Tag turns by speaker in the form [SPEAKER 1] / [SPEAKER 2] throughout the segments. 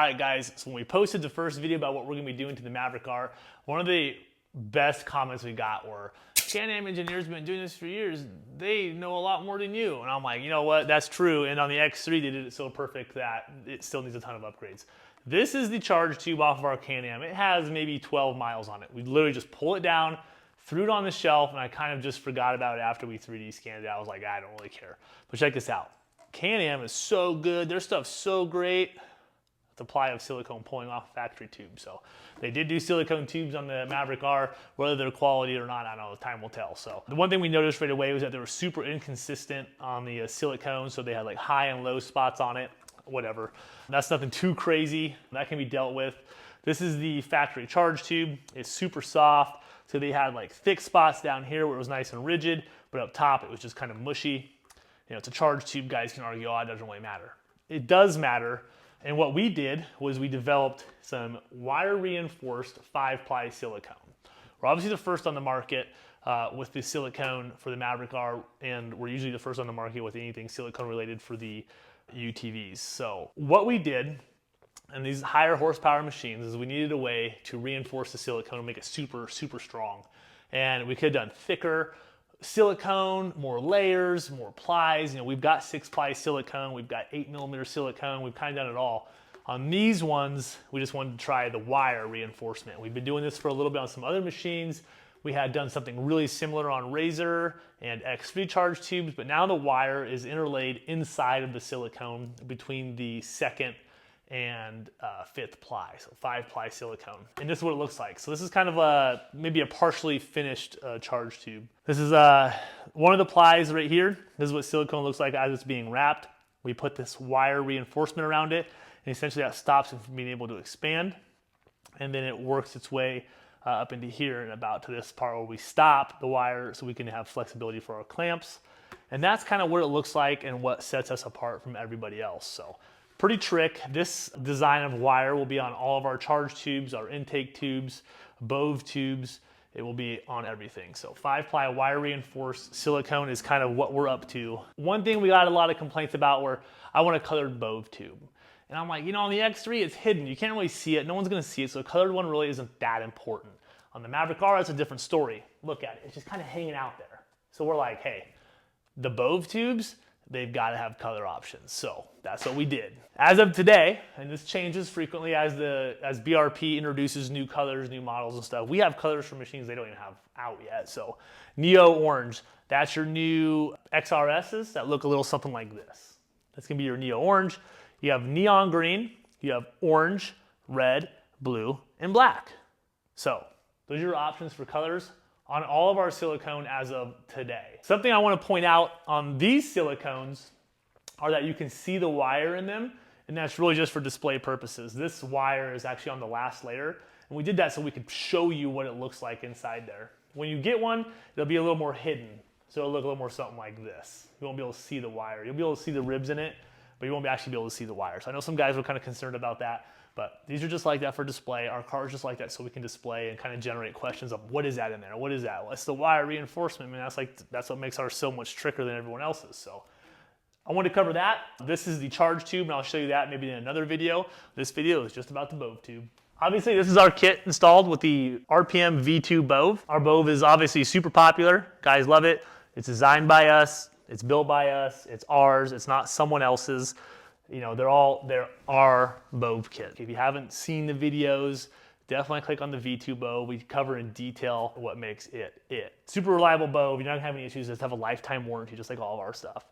[SPEAKER 1] right, guys, so when we posted the first video about what we're gonna be doing to the Maverick R, one of the best comments we got were, Can-Am engineers have been doing this for years, they know a lot more than you. And I'm like, you know what, that's true. And on the X3, they did it so perfect that it still needs a ton of upgrades. This is the charge tube off of our Can-Am. It has maybe 12 miles on it. We literally just pull it down, threw it on the shelf, and I kind of just forgot about it after we 3D scanned it. I was like, I don't really care. But check this out. Can-Am is so good. Their stuff's so great. Supply of silicone pulling off factory tubes. So they did do silicone tubes on the Maverick R. Whether they're quality or not, I don't know, time will tell. So the one thing we noticed right away was that they were super inconsistent on the silicone. So they had like high and low spots on it, whatever. That's nothing too crazy. That can be dealt with. This is the factory charge tube. It's super soft. So they had like thick spots down here where it was nice and rigid, but up top it was just kind of mushy. You know, it's a charge tube. Guys can argue, oh, it doesn't really matter. It does matter. And what we did was we developed some wire reinforced 5-ply silicone. We're obviously the first on the market with the silicone for the Maverick R, and we're usually the first on the market with anything silicone related for the UTVs. So what we did in these higher horsepower machines is we needed a way to reinforce the silicone and make it super, super strong. And we could have done thicker silicone, more layers, more plies. You know, we've got 6-ply silicone, we've got 8mm silicone, we've kind of done it all. On these ones, we just wanted to try the wire reinforcement. We've been doing this for a little bit on some other machines. We had done something really similar on Razor and X3 charge tubes, but now the wire is interlaid inside of the silicone between the 2nd and 5th ply, so 5-ply silicone. And this is what it looks like. So this is kind of maybe a partially finished charge tube. This is one of the plies right here. This is what silicone looks like as it's being wrapped. We put this wire reinforcement around it, and essentially that stops it from being able to expand. And then it works its way up into here and about to this part where we stop the wire so we can have flexibility for our clamps. And that's kind of what it looks like and what sets us apart from everybody else. So pretty trick. This design of wire will be on all of our charge tubes, our intake tubes, BOV tubes. It will be on everything. So 5-ply wire reinforced silicone is kind of what we're up to. One thing we got a lot of complaints about were, I want a colored BOV tube. And I'm like, you know, on the X3, it's hidden. You can't really see it. No one's gonna see it. So a colored one really isn't that important. On the Maverick R, it's a different story. Look at it. It's just kind of hanging out there. So we're like, hey, the BOV tubes, they've got to have color options. So that's what we did. As of today, and this changes frequently as BRP introduces new colors, new models and stuff, we have colors for machines they don't even have out yet. So Neo Orange, that's your new XRSs that look a little something like this. That's gonna be your Neo Orange. You have Neon Green, you have Orange, Red, Blue, and Black. So those are your options for colors on all of our silicone as of today. Something I want to point out on these silicones are that you can see the wire in them, and that's really just for display purposes. This wire is actually on the last layer, and we did that so we could show you what it looks like inside there. When you get one, it'll be a little more hidden, so it'll look a little more something like this. You won't be able to see the wire. You'll be able to see the ribs in it, but you won't actually be able to see the wire. So I know some guys were kind of concerned about that, but these are just like that for display. Our car is just like that so we can display and kind of generate questions of what is that in there? What is that? Well, it's the wire reinforcement. I mean, that's what makes ours so much trickier than everyone else's. So I want to cover that. This is the charge tube, and I'll show you that maybe in another video. This video is just about the BOV tube. Obviously, this is our kit installed with the RPM V2 BOV. Our BOV is obviously super popular. Guys love it. It's designed by us. It's built by us. It's ours. It's not someone else's. You know, they're our BOV kit. If you haven't seen the videos, definitely click on the V2 BOV. We cover in detail what makes it. Super reliable BOV. You're not gonna have any issues. Just have a lifetime warranty, just like all of our stuff.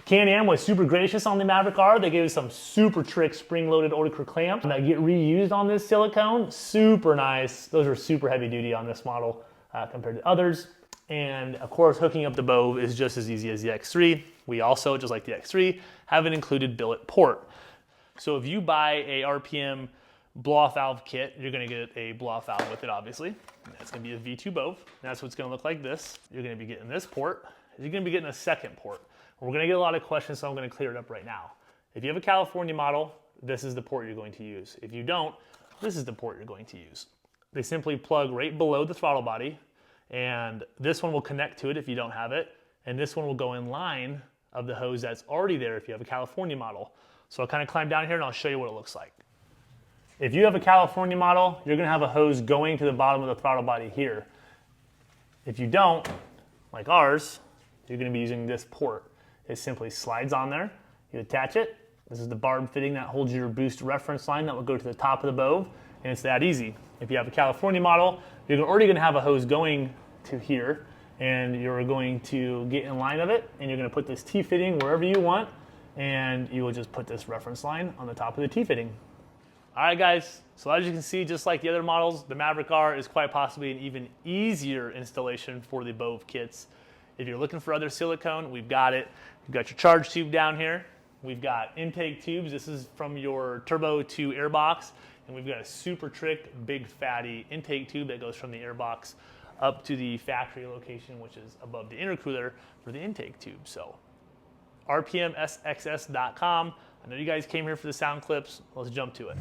[SPEAKER 1] Can-Am was super gracious on the Maverick R. They gave us some super trick spring-loaded Oticor clamps that get reused on this silicone. Super nice. Those are super heavy duty on this model compared to others. And of course, hooking up the BOV is just as easy as the X3. We also, just like the X3, have an included billet port. So if you buy a RPM blow-off valve kit, you're gonna get a blow-off valve with it, obviously. It's gonna be a V2 BOV. That's what's gonna look like this. You're gonna be getting this port. You're gonna be getting a second port. We're gonna get a lot of questions, so I'm gonna clear it up right now. If you have a California model, this is the port you're going to use. If you don't, this is the port you're going to use. They simply plug right below the throttle body, and this one will connect to it if you don't have it, and this one will go in line of the hose that's already there if you have a California model. So I'll kind of climb down here and I'll show you what it looks like. If you have a California model, you're gonna have a hose going to the bottom of the throttle body here. If you don't, like ours, you're gonna be using this port. It simply slides on there, you attach it. This is the barb fitting that holds your boost reference line that will go to the top of the BOV, and it's that easy. If you have a California model, you're already gonna have a hose going to here, and you're going to get in line of it, and you're gonna put this T-fitting wherever you want, and you will just put this reference line on the top of the T-fitting. All right, guys, so as you can see, just like the other models, the Maverick R is quite possibly an even easier installation for the BOV kits. If you're looking for other silicone, we've got it. We've got your charge tube down here. We've got intake tubes. This is from your turbo to airbox. And we've got a super trick, big fatty intake tube that goes from the airbox up to the factory location, which is above the intercooler for the intake tube. So RPMSxS.com. I know you guys came here for the sound clips. Let's jump to it.